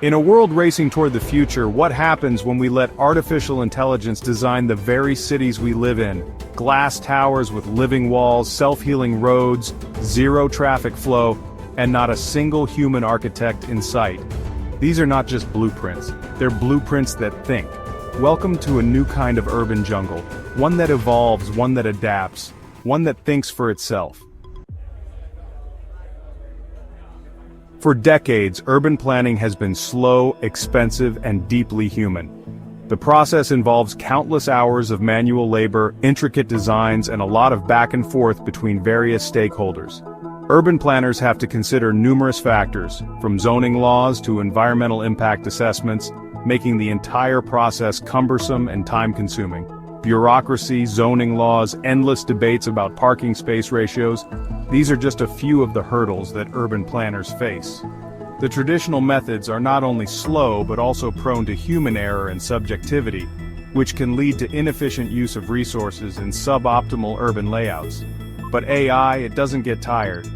In a world racing toward the future, what happens when we let artificial intelligence design the very cities we live in? Glass towers with living walls, self-healing roads, zero traffic flow, and not a single human architect in sight. These are not just blueprints, they're blueprints that think. Welcome to a new kind of urban jungle, one that evolves, one that adapts, one that thinks for itself. For decades, urban planning has been slow, expensive, and deeply human. The process involves countless hours of manual labor, intricate designs, and a lot of back and forth between various stakeholders. Urban planners have to consider numerous factors, from zoning laws to environmental impact assessments, making the entire process cumbersome and time-consuming. Bureaucracy, zoning laws, endless debates about parking space ratios, these are just a few of the hurdles that urban planners face. The traditional methods are not only slow but also prone to human error and subjectivity, which can lead to inefficient use of resources and suboptimal urban layouts. But AI, it doesn't get tired.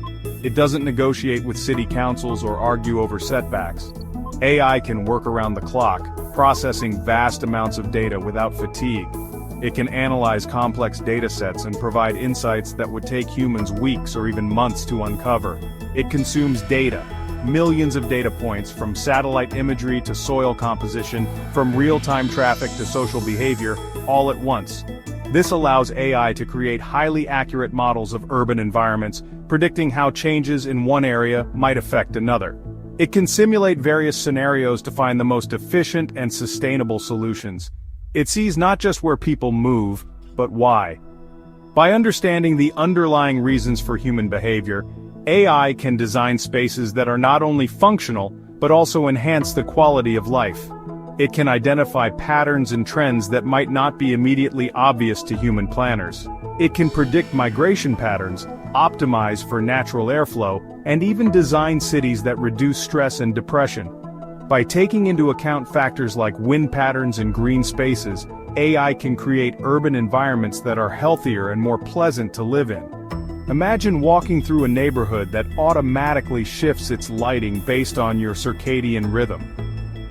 It doesn't negotiate with city councils or argue over setbacks. AI can work around the clock, processing vast amounts of data without fatigue. It can analyze complex data sets and provide insights that would take humans weeks or even months to uncover. It consumes data, millions of data points, from satellite imagery to soil composition, from real-time traffic to social behavior, all at once. This allows AI to create highly accurate models of urban environments, predicting how changes in one area might affect another. It can simulate various scenarios to find the most efficient and sustainable solutions. It sees not just where people move, but why. By understanding the underlying reasons for human behavior, AI can design spaces that are not only functional, but also enhance the quality of life. It can identify patterns and trends that might not be immediately obvious to human planners. It can predict migration patterns, optimize for natural airflow, and even design cities that reduce stress and depression. By taking into account factors like wind patterns and green spaces, AI can create urban environments that are healthier and more pleasant to live in. Imagine walking through a neighborhood that automatically shifts its lighting based on your circadian rhythm.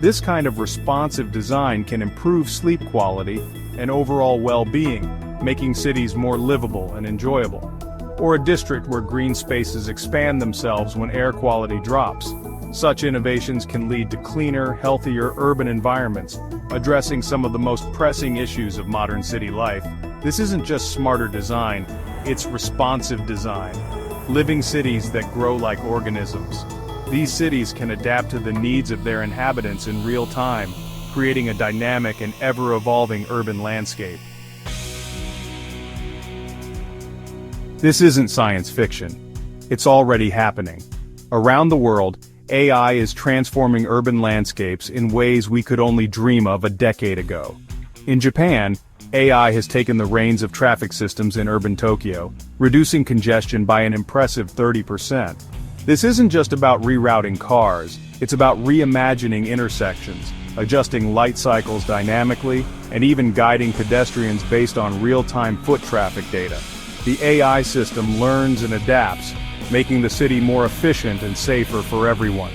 This kind of responsive design can improve sleep quality and overall well-being, making cities more livable and enjoyable. Or a district where green spaces expand themselves when air quality drops. Such innovations can lead to cleaner, healthier urban environments, addressing some of the most pressing issues of modern city life. This isn't just smarter design, it's responsive design. Living cities that grow like organisms. These cities can adapt to the needs of their inhabitants in real time, creating a dynamic and ever-evolving urban landscape. This isn't science fiction. It's already happening. Around the world, AI is transforming urban landscapes in ways we could only dream of a decade ago. In Japan, AI has taken the reins of traffic systems in urban Tokyo, reducing congestion by an impressive 30%. This isn't just about rerouting cars, it's about reimagining intersections, adjusting light cycles dynamically, and even guiding pedestrians based on real-time foot traffic data. The AI system learns and adapts, making the city more efficient and safer for everyone.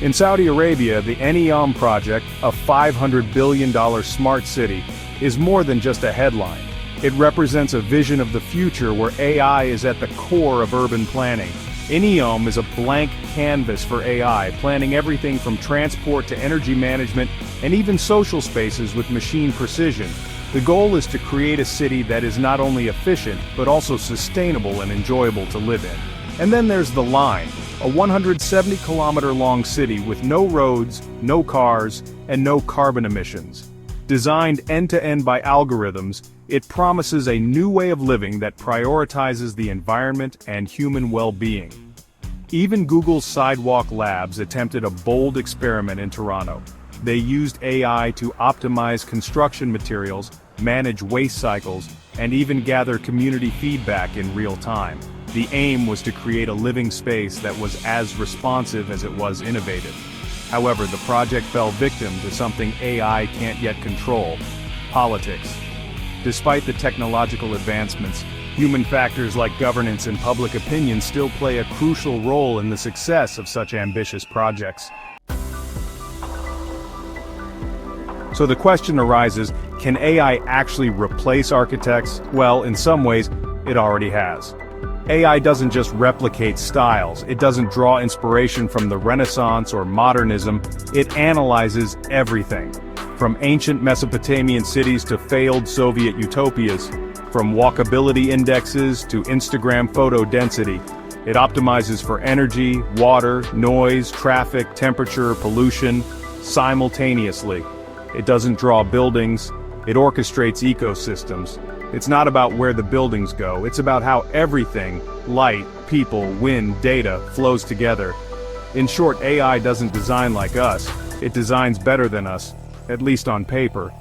In Saudi Arabia, the NEOM project, a $500 billion smart city, is more than just a headline. It represents a vision of the future where AI is at the core of urban planning. NEOM is a blank canvas for AI, planning everything from transport to energy management and even social spaces with machine precision. The goal is to create a city that is not only efficient, but also sustainable and enjoyable to live in. And then there's The Line, a 170-kilometer-long city with no roads, no cars, and no carbon emissions. Designed end-to-end by algorithms, it promises a new way of living that prioritizes the environment and human well-being. Even Google's Sidewalk Labs attempted a bold experiment in Toronto. They used AI to optimize construction materials, manage waste cycles, and even gather community feedback in real time. The aim was to create a living space that was as responsive as it was innovative. However, the project fell victim to something AI can't yet control: politics. Despite the technological advancements, human factors like governance and public opinion still play a crucial role in the success of such ambitious projects. So the question arises, can AI actually replace architects? Well, in some ways, it already has. AI doesn't just replicate styles, it doesn't draw inspiration from the Renaissance or modernism, it analyzes everything. From ancient Mesopotamian cities to failed Soviet utopias, from walkability indexes to Instagram photo density, it optimizes for energy, water, noise, traffic, temperature, pollution, simultaneously. It doesn't draw buildings, it orchestrates ecosystems. It's not about where the buildings go, it's about how everything, light, people, wind, data, flows together. In short, AI doesn't design like us, it designs better than us, at least on paper.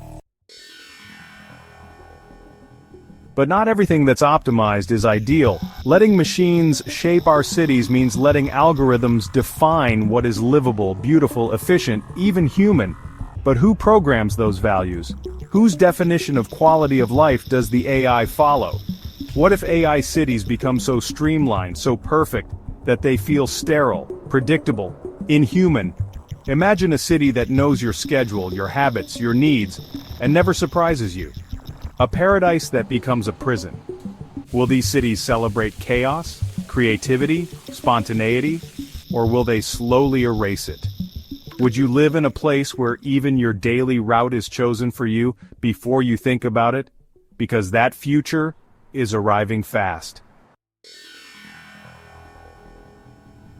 But not everything that's optimized is ideal. Letting machines shape our cities means letting algorithms define what is livable, beautiful, efficient, even human. But who programs those values? Whose definition of quality of life does the AI follow? What if AI cities become so streamlined, so perfect, that they feel sterile, predictable, inhuman? Imagine a city that knows your schedule, your habits, your needs, and never surprises you. A paradise that becomes a prison. Will these cities celebrate chaos, creativity, spontaneity, or will they slowly erase it? Would you live in a place where even your daily route is chosen for you before you think about it? Because that future is arriving fast.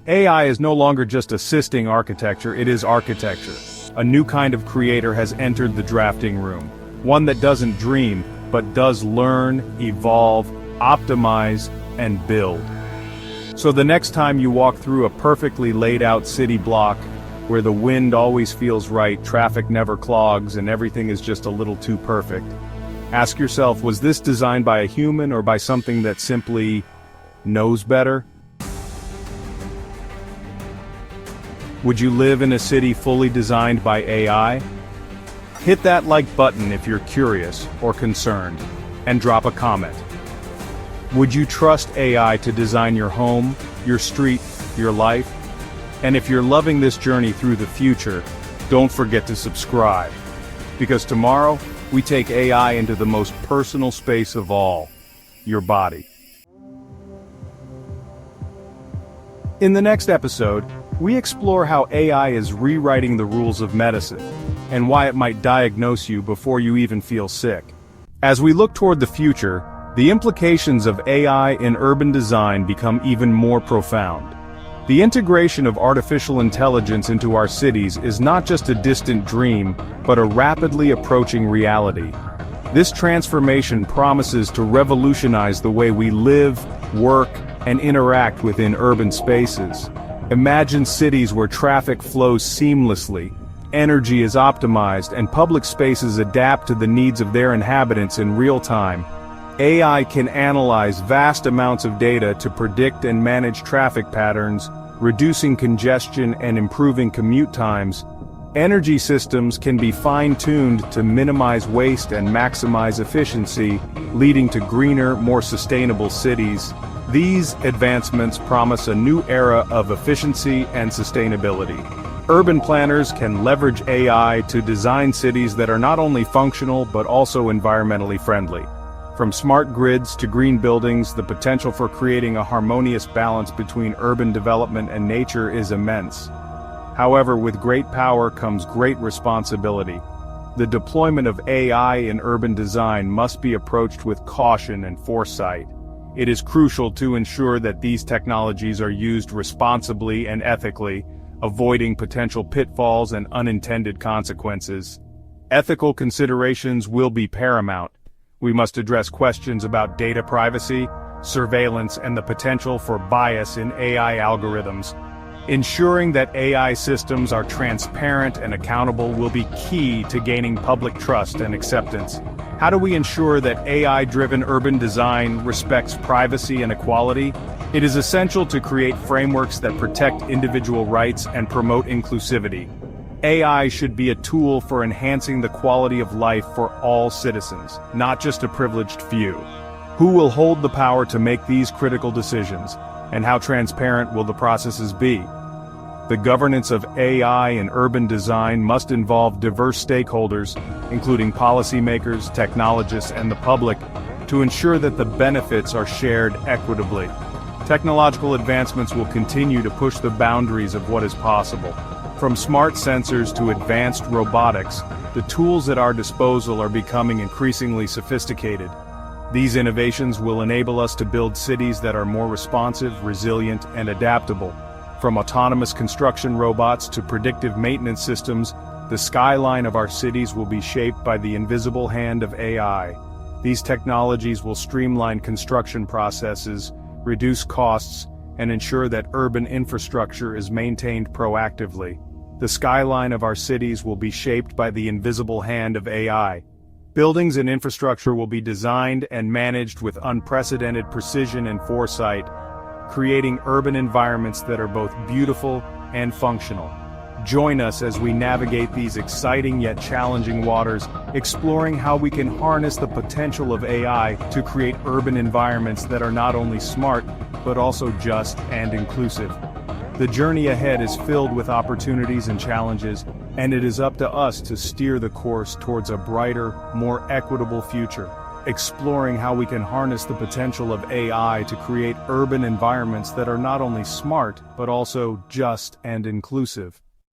AI is no longer just assisting architecture, it is architecture. A new kind of creator has entered the drafting room. One that doesn't dream, but does learn, evolve, optimize, and build. So the next time you walk through a perfectly laid out city block, where the wind always feels right, traffic never clogs, and everything is just a little too perfect, ask yourself, was this designed by a human or by something that simply knows better? Would you live in a city fully designed by AI? Hit that like button if you're curious or concerned, and drop a comment. Would you trust AI to design your home, your street, your life? And if you're loving this journey through the future, don't forget to subscribe. Because tomorrow, we take AI into the most personal space of all, your body. In the next episode, we explore how AI is rewriting the rules of medicine, and why it might diagnose you before you even feel sick. As we look toward the future, the implications of AI in urban design become even more profound. The integration of artificial intelligence into our cities is not just a distant dream, but a rapidly approaching reality. This transformation promises to revolutionize the way we live, work, and interact within urban spaces. Imagine cities where traffic flows seamlessly, energy is optimized, and public spaces adapt to the needs of their inhabitants in real time. AI can analyze vast amounts of data to predict and manage traffic patterns, reducing congestion and improving commute times. Energy systems can be fine-tuned to minimize waste and maximize efficiency, leading to greener, more sustainable cities. These advancements promise a new era of efficiency and sustainability. Urban planners can leverage AI to design cities that are not only functional but also environmentally friendly. From smart grids to green buildings, the potential for creating a harmonious balance between urban development and nature is immense. However, with great power comes great responsibility. The deployment of AI in urban design must be approached with caution and foresight. It is crucial to ensure that these technologies are used responsibly and ethically, avoiding potential pitfalls and unintended consequences. Ethical considerations will be paramount. We must address questions about data privacy, surveillance, and the potential for bias in AI algorithms. Ensuring that AI systems are transparent and accountable will be key to gaining public trust and acceptance. How do we ensure that AI-driven urban design respects privacy and equality? It is essential to create frameworks that protect individual rights and promote inclusivity. AI should be a tool for enhancing the quality of life for all citizens, not just a privileged few. Who will hold the power to make these critical decisions, and how transparent will the processes be? The governance of AI in urban design must involve diverse stakeholders, including policymakers, technologists, and the public, to ensure that the benefits are shared equitably. Technological advancements will continue to push the boundaries of what is possible. From smart sensors to advanced robotics, the tools at our disposal are becoming increasingly sophisticated. These innovations will enable us to build cities that are more responsive, resilient, and adaptable. From autonomous construction robots to predictive maintenance systems, the skyline of our cities will be shaped by the invisible hand of AI. These technologies will streamline construction processes, reduce costs, and ensure that urban infrastructure is maintained proactively. The skyline of our cities will be shaped by the invisible hand of AI. Buildings and infrastructure will be designed and managed with unprecedented precision and foresight, creating urban environments that are both beautiful and functional. Join us as we navigate these exciting yet challenging waters, exploring how we can harness the potential of AI to create urban environments that are not only smart, but also just and inclusive. The journey ahead is filled with opportunities and challenges, and it is up to us to steer the course towards a brighter, more equitable future, exploring how we can harness the potential of AI to create urban environments that are not only smart, but also just and inclusive.